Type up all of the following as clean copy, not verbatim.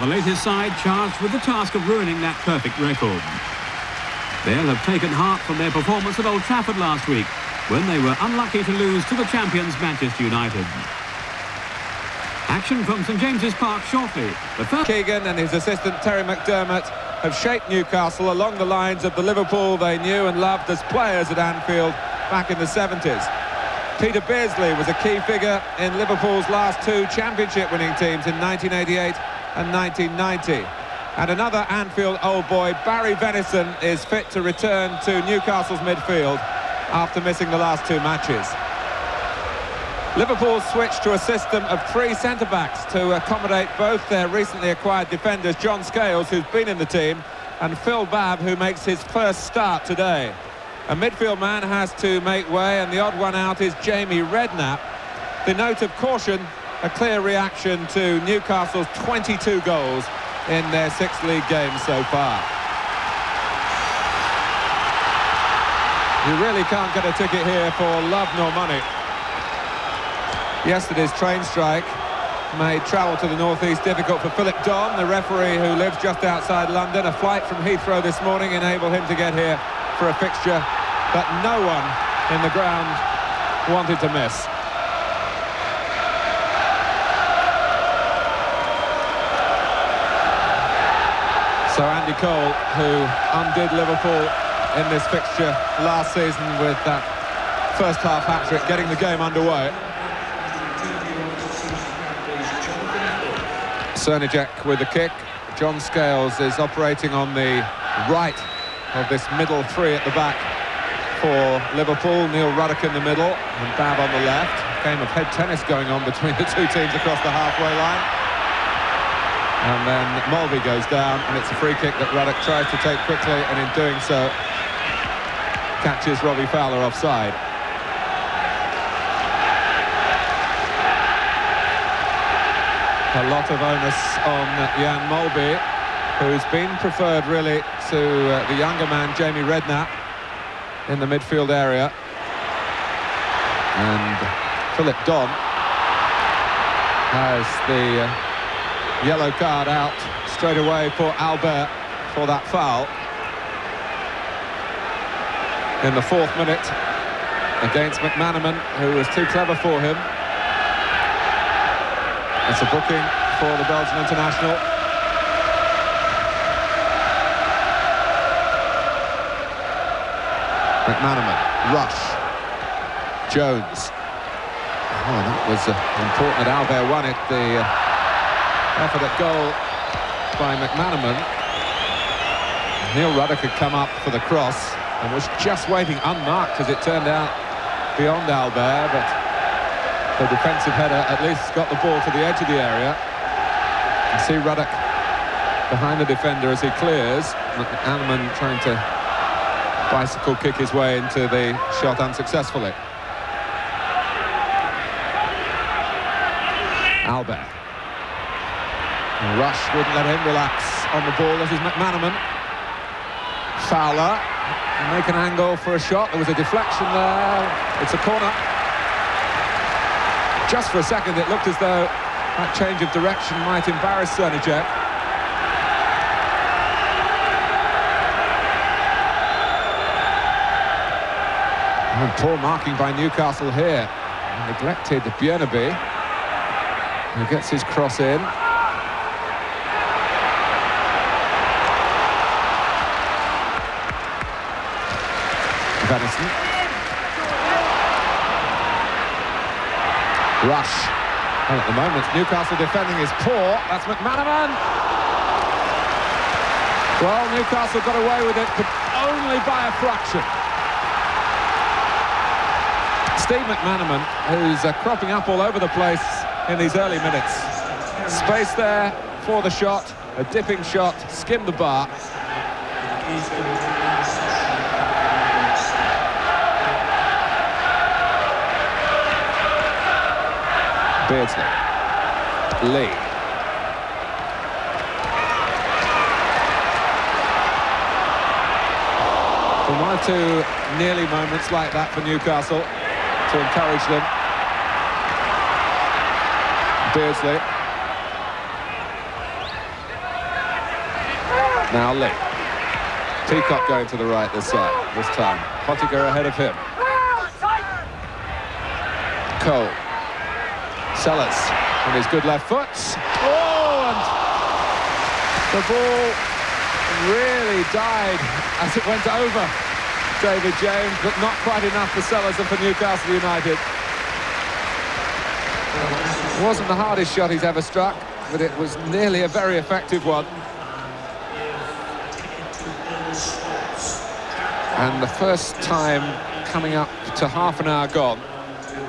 The latest side charged with the task of ruining that perfect record. They'll have taken heart from their performance at Old Trafford last week, when they were unlucky to lose to the champions Manchester United. Action from St James's Park shortly. The first Keegan and his assistant Terry McDermott have shaped Newcastle along the lines of the Liverpool they knew and loved as players at Anfield back in the 70s. Peter Beardsley was a key figure in Liverpool's last two championship-winning teams in 1988 and 1990. And another Anfield old boy, Barry Venison, is fit to return to Newcastle's midfield after missing the last two matches. Liverpool switched to a system of three centre-backs to accommodate both their recently acquired defenders, John Scales, who's been in the team, and Phil Babb, who makes his first start today. A midfield man has to make way, and the odd one out is Jamie Redknapp. The note of caution, a clear reaction to Newcastle's 22 goals in their 6 league games so far. You really can't get a ticket here for love nor money. Yesterday's train strike made travel to the northeast difficult for Philip Don, the referee who lives just outside London. A flight from Heathrow this morning enabled him to get here for a fixture that no one in the ground wanted to miss. So Andy Cole, who undid Liverpool in this fixture last season with that first half hat-trick, getting the game underway. Cernijek with the kick. John Scales is operating on the right of this middle three at the back for Liverpool. Neil Ruddock in the middle and Babb on the left. A game of head tennis going on between the two teams across the halfway line. And then Mulvey goes down, and it's a free kick that Ruddock tries to take quickly, and in doing so catches Robbie Fowler offside. A lot of onus on Jan Mulvey, who's been preferred really to the younger man Jamie Redknapp in the midfield area. And Philip Don has the yellow card out straight away for Albert for that foul. In the 4th minute against McManaman, who was too clever for him. It's a booking for the Belgian international. McManaman, Rush, Jones. Oh, that was important that Albert won it. The effort at goal by McManaman. Neil Ruddock had come up for the cross and was just waiting unmarked, as it turned out, beyond Albert, but the defensive header at least got the ball to the edge of the area. You see Ruddock behind the defender as he clears. McManaman trying to bicycle kick his way into the shot unsuccessfully. Albert. And Rush wouldn't let him relax on the ball. This is McManaman. Fowler make an angle for a shot. There was a deflection there. It's a corner. Just for a second it looked as though that change of direction might embarrass Cernijek. And poor marking by Newcastle here. Neglected Björneby, who gets his cross in. Venison. Rush. And at the moment, Newcastle defending is poor. That's McManaman. Well, Newcastle got away with it, but only by a fraction. Steve McManaman, who's cropping up all over the place in these early minutes. Space there for the shot, a dipping shot, skimmed the bar. Beardsley. Lee. From 1 or 2 nearly moments like that for Newcastle to encourage them. Beardsley. Now Lee. Peacock going to the right this time. Pottinger ahead of him. Cole. Sellers on his good left foot. Oh, and the ball really died as it went over David James, but not quite enough for Sellers and for Newcastle United. It wasn't the hardest shot he's ever struck, but it was nearly a very effective one. And the first time coming up to half an hour gone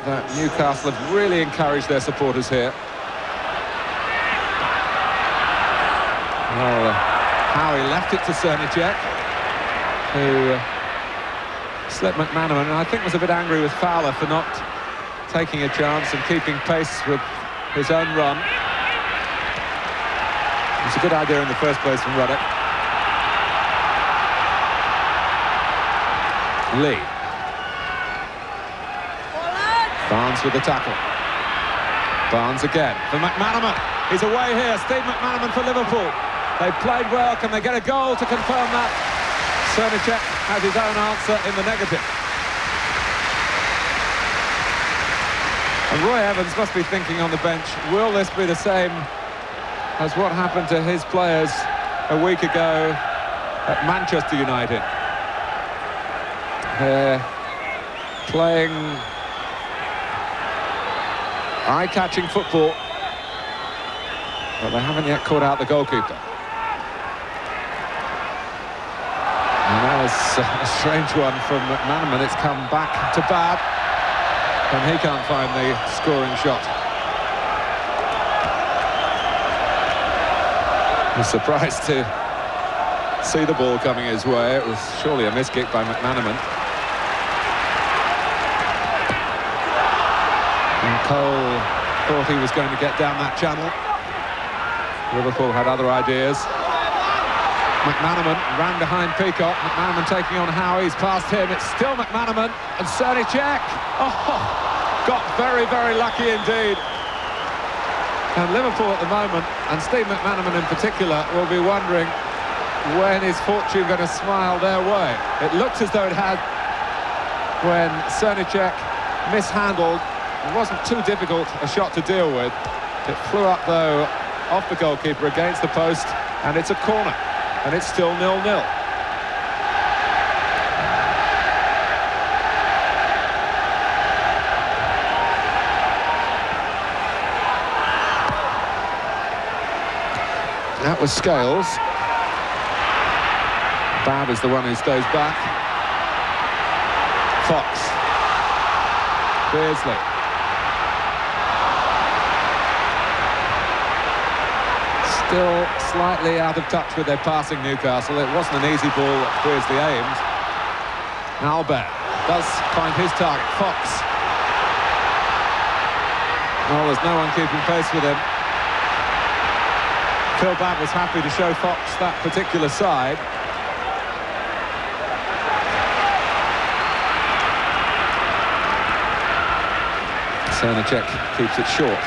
that Newcastle have really encouraged their supporters here. Well, Howie left it to Cernicek, who slipped McManaman, and I think was a bit angry with Fowler for not taking a chance and keeping pace with his own run. It was a good idea in the first place from Ruddock. Lee. Barnes with the tackle. Barnes again for McManaman. He's away here. Steve McManaman for Liverpool. They played well. Can they get a goal to confirm that? Cernicek has his own answer in the negative. And Roy Evans must be thinking on the bench, will this be the same as what happened to his players a week ago at Manchester United? They're playing eye-catching football, but they haven't yet caught out the goalkeeper. And that was a strange one from McManaman. It's come back to bad, and he can't find the scoring shot. He was surprised to see the ball coming his way. It was surely a miskick by McManaman. And Cole thought he was going to get down that channel. Liverpool had other ideas. McManaman ran behind Peacock. McManaman taking on Howie. He's past him. It's still McManaman and Cernicek. Oh, got very, very lucky indeed. And Liverpool at the moment, and Steve McManaman in particular, will be wondering when is fortune going to smile their way. It looked as though it had when Cernicek mishandled. It wasn't too difficult a shot to deal with. It flew up, though, off the goalkeeper against the post, and it's a corner, and it's still 0-0. That was Scales. Babb is the one who stays back. Fox. Beardsley. Still slightly out of touch with their passing, Newcastle. It wasn't an easy ball that Beardsley aimed. Albert does find his target. Fox. Well, there's no one keeping pace with him. Phil Babb was happy to show Fox that particular side. Cernicek keeps it short.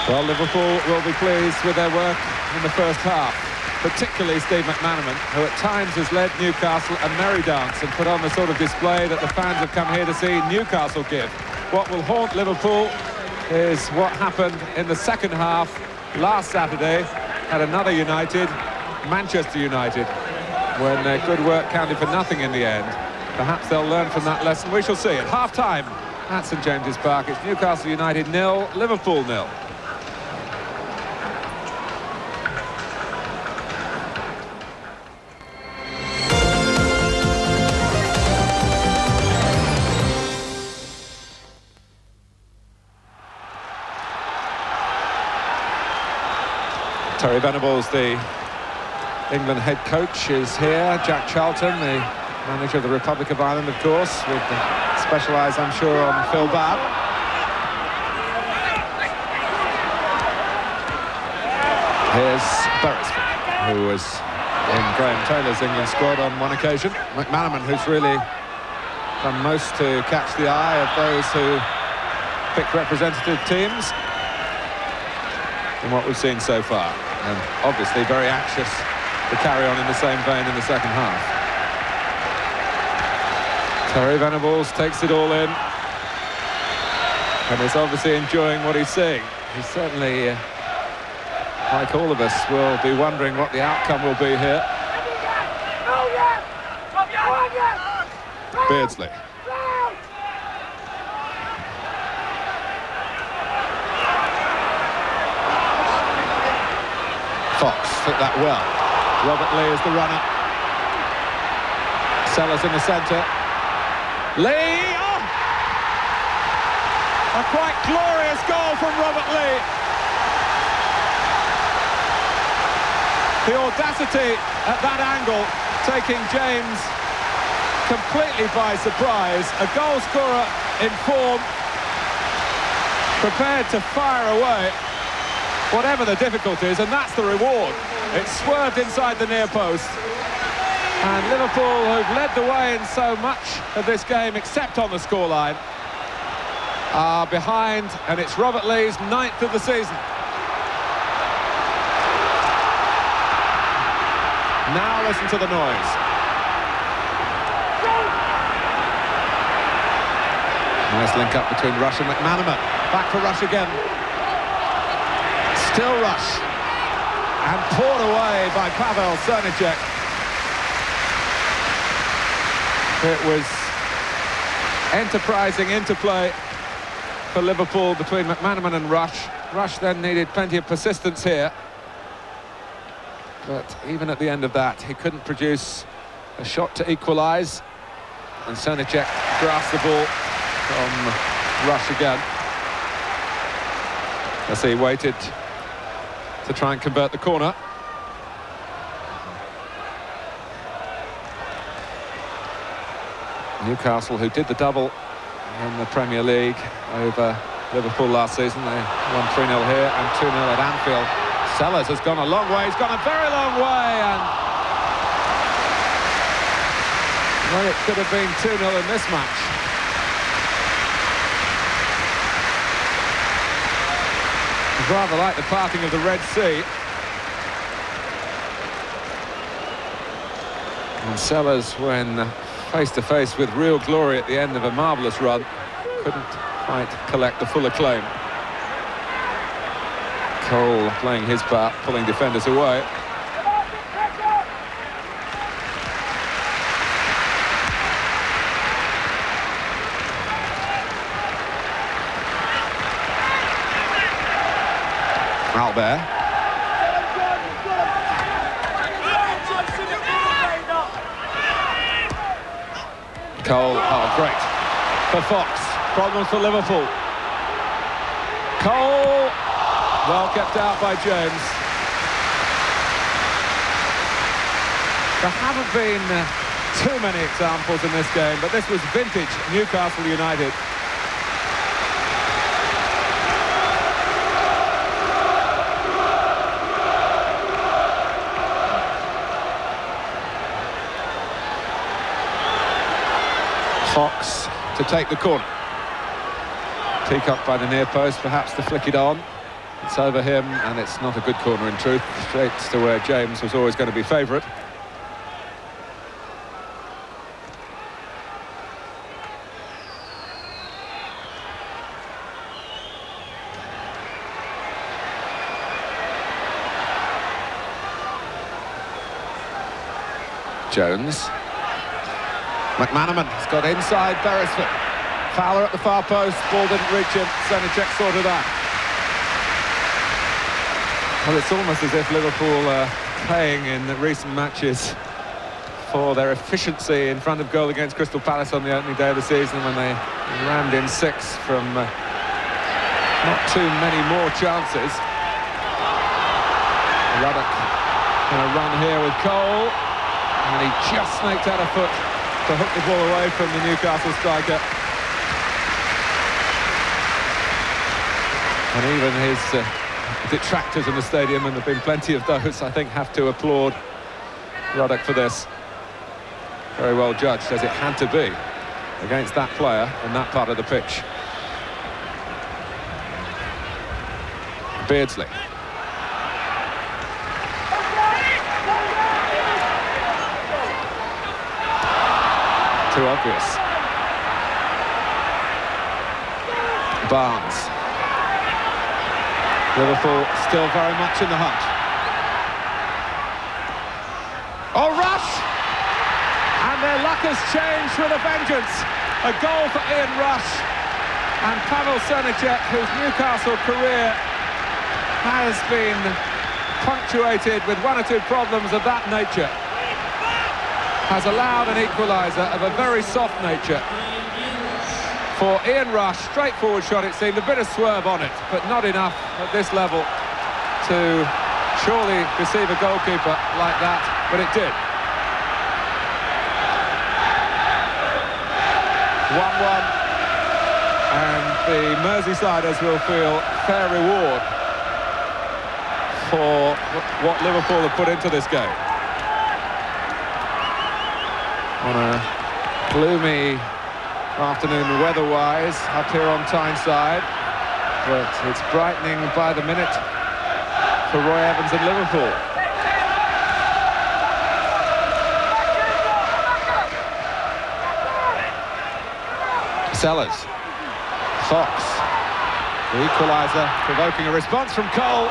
Well, Liverpool will be pleased with their work in the first half, particularly Steve McManaman, who at times has led Newcastle a merry dance and put on the sort of display that the fans have come here to see Newcastle give. What will haunt Liverpool is what happened in the second half last Saturday at another United, Manchester United, when their good work counted for nothing in the end. Perhaps they'll learn from that lesson. We shall see. At half-time at St James's Park, it's Newcastle United 0, Liverpool 0. Terry Venables, the England head coach, is here. Jack Charlton, the manager of the Republic of Ireland, of course, with the special eyes, I'm sure, on Phil Babb. Here's Beresford, who was in Graham Taylor's England squad on one occasion. McManaman, who's really done most to catch the eye of those who pick representative teams in what we've seen so far. And obviously very anxious to carry on in the same vein in the second half. Terry Venables takes it all in and is obviously enjoying what he's seeing. He's certainly, like all of us, will be wondering what the outcome will be here. Beardsley. Fox took that well. Robert Lee is the runner. Sellers in the centre. Lee! Oh! A quite glorious goal from Robert Lee. The audacity at that angle, taking James completely by surprise. A goal scorer in form, prepared to fire away, whatever the difficulties, and that's the reward. It swerved inside the near post. And Liverpool, who've led the way in so much of this game, except on the scoreline, are behind, and it's Robert Lee's 9th of the season. Now listen to the noise. Nice link up between Rush and McManaman. Back for Rush again. Still Rush. And poured away by Pavel Cernicek. It was enterprising interplay for Liverpool between McManaman and Rush. Rush then needed plenty of persistence here. But even at the end of that, he couldn't produce a shot to equalise. And Cernicek grasped the ball from Rush again, as he waited to try and convert the corner. Newcastle, who did the double in the Premier League over Liverpool last season, they won 3-0 here and 2-0 at Anfield. Sellers has gone a long way, he's gone a very long way, and well, it could have been 2-0 in this match. It's rather like the parting of the Red Sea. And Sellers, when face to face with real glory at the end of a marvellous run, couldn't quite collect the full acclaim. Cole playing his part, pulling defenders away. Albert. Cole, oh great, for Fox, problems for Liverpool. Cole, well kept out by James. There haven't been too many examples in this game, but this was vintage Newcastle United. Fox to take the corner. Teacup by the near post, perhaps to flick it on. It's over him, and it's not a good corner in truth. Straight to where James was always going to be favourite. Jones. McManaman has got inside Beresford. Fowler at the far post, ball didn't reach him. Cernicek sorted out. Well, it's almost as if Liverpool are playing in the recent matches for their efficiency in front of goal against Crystal Palace on the opening day of the season, when they rammed in 6 from not too many more chances. Ruddock going to run here with Cole, and he just snaked out a foot to hook the ball away from the Newcastle striker. And even his detractors in the stadium, and there have been plenty of those, I think, have to applaud Ruddock for this. Very well judged, as it had to be against that player in that part of the pitch. Beardsley. Too obvious. Barnes. Liverpool still very much in the hunt. Oh, Rush! And their luck has changed with a vengeance. A goal for Ian Rush. And Pavel Srnicek, whose Newcastle career has been punctuated with one or two problems of that nature, has allowed an equaliser of a very soft nature. For Ian Rush, straightforward shot, it seemed, a bit of swerve on it, but not enough at this level to surely deceive a goalkeeper like that, but it did. 1-1, and the Merseysiders will feel fair reward for what Liverpool have put into this game. On a gloomy afternoon weather-wise up here on Tyneside, but it's brightening by the minute for Roy Evans and Liverpool. Sellers. Fox. The equaliser, provoking a response from Cole.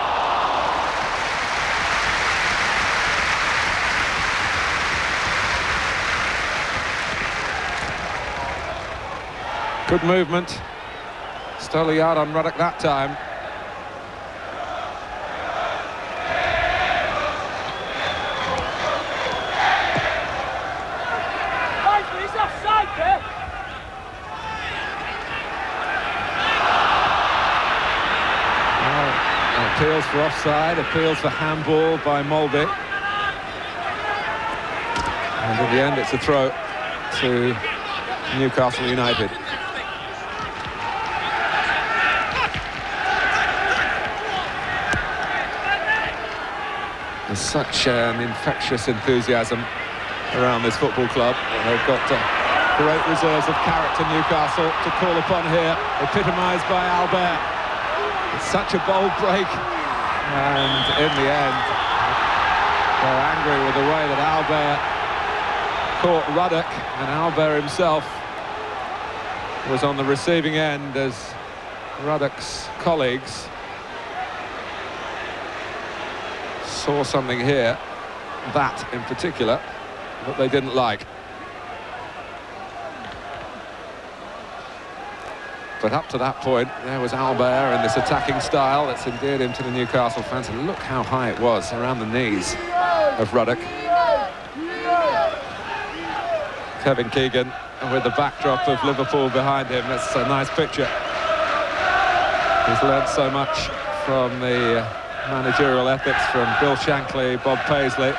Good movement. Stole a yard on Ruddock that time. Appeals for offside, appeals for handball by Molby. And in the end, it's a throw to Newcastle United. There's such an infectious enthusiasm around this football club. They've got great reserves of character, Newcastle, to call upon here, epitomised by Albert. It's such a bold break, and in the end, they're angry with the way that Albert caught Ruddock, and Albert himself was on the receiving end as Ruddock's colleagues saw something here, that in particular, that they didn't like. But up to that point, there was Albert in this attacking style that's endeared him to the Newcastle fans. And look how high it was, around the knees of Ruddock. Kevin Keegan with the backdrop of Liverpool behind him. That's a nice picture. He's learned so much from the managerial ethics from Bill Shankly, Bob Paisley.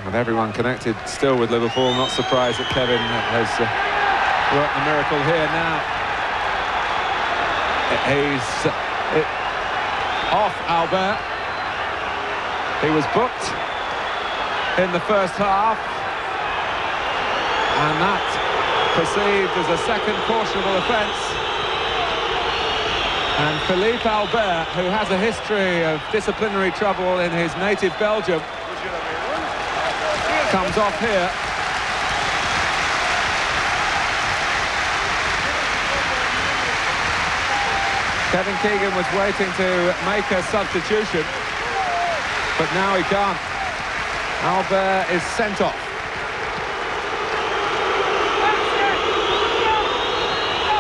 With everyone connected still with Liverpool, not surprised that Kevin has worked the miracle here now. He's off Albert. He was booked in the first half, and that perceived as a second cautionable offence. And Philippe Albert, who has a history of disciplinary trouble in his native Belgium, comes off here. Kevin Keegan was waiting to make a substitution, but now he can't. Albert is sent off.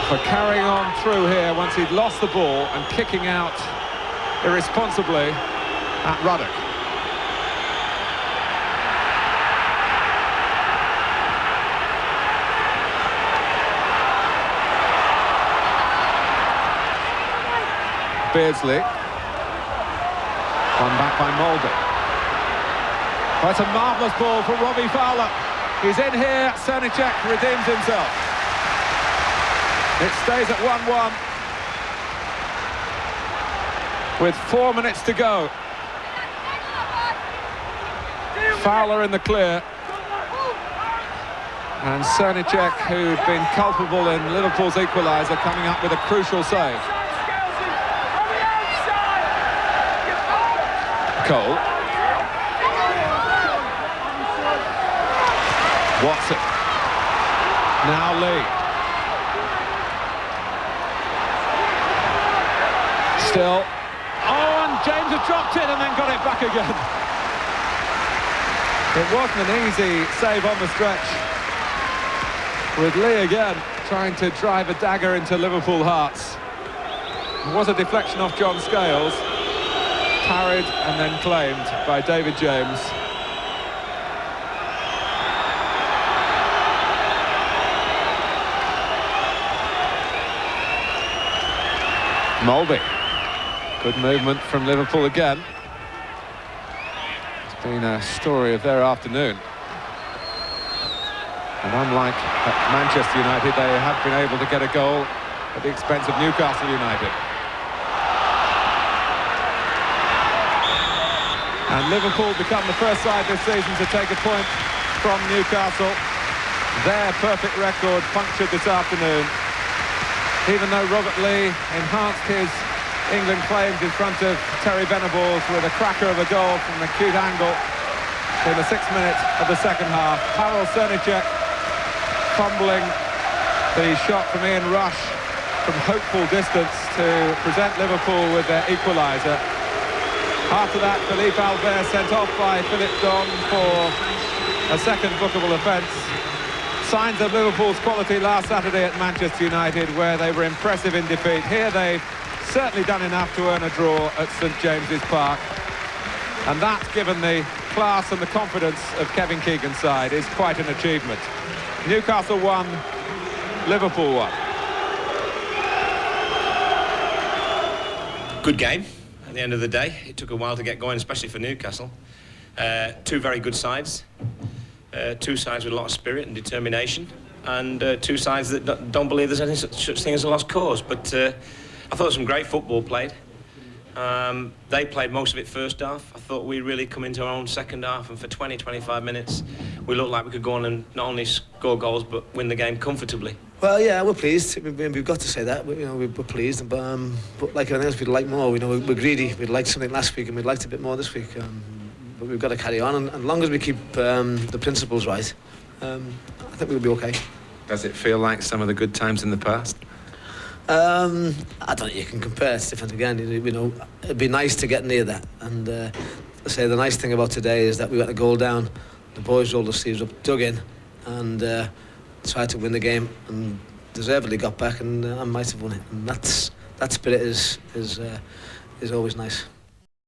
For carrying on through here once he'd lost the ball and kicking out irresponsibly at Ruddock. Beardsley. One back by Molby. That's a marvellous ball for Robbie Fowler. He's in here, Srnicek redeems himself. It stays at 1-1 with 4 minutes to go. Fowler in the clear. And Cernicek, who'd been culpable in Liverpool's equaliser, coming up with a crucial save. Cole. Watson. Now Lee. Still. Oh, and James had dropped it and then got it back again. It wasn't an easy save on the stretch, with Lee again trying to drive a dagger into Liverpool hearts. It was a deflection off John Scales, parried and then claimed by David James. Mulby. Good movement from Liverpool again. It's been a story of their afternoon. And unlike Manchester United, they have been able to get a goal at the expense of Newcastle United. And Liverpool become the first side this season to take a point from Newcastle. Their perfect record punctured this afternoon. Even though Robert Lee enhanced his England claims in front of Terry Venables with a cracker of a goal from an acute angle in the 6th minute of the second half. Harold Cernicek fumbling the shot from Ian Rush from hopeful distance to present Liverpool with their equaliser. After that, Philippe Albert sent off by Philip Don for a second bookable offence. Signs of Liverpool's quality last Saturday at Manchester United, where they were impressive in defeat. Here they've certainly done enough to earn a draw at St James's Park. And that, given the class and the confidence of Kevin Keegan's side, is quite an achievement. Newcastle won, Liverpool won. Good game at the end of the day. It took a while to get going, especially for Newcastle. Two very good sides. Two sides with a lot of spirit and determination, and two sides that don't believe there's any such thing as a lost cause. But I thought some great football played. They played most of it first half. I thought we really come into our own second half, and for 20-25 minutes we looked like we could go on and not only score goals but win the game comfortably. Well, yeah, we're pleased. We've got to say that. We're pleased, but like everything else, we'd like more. We're greedy. We'd like something last week, and we'd liked a bit more this week. But we've got to carry on, and as long as we keep the principles right, I think we'll be okay. Does it feel like some of the good times in the past? I don't know, you can compare, it's different again. It'd be nice to get near that. And I say the nice thing about today is that we got a goal down, the boys rolled their sleeves up, dug in, and tried to win the game, and deservedly got back, and might have won it. And that spirit is always nice.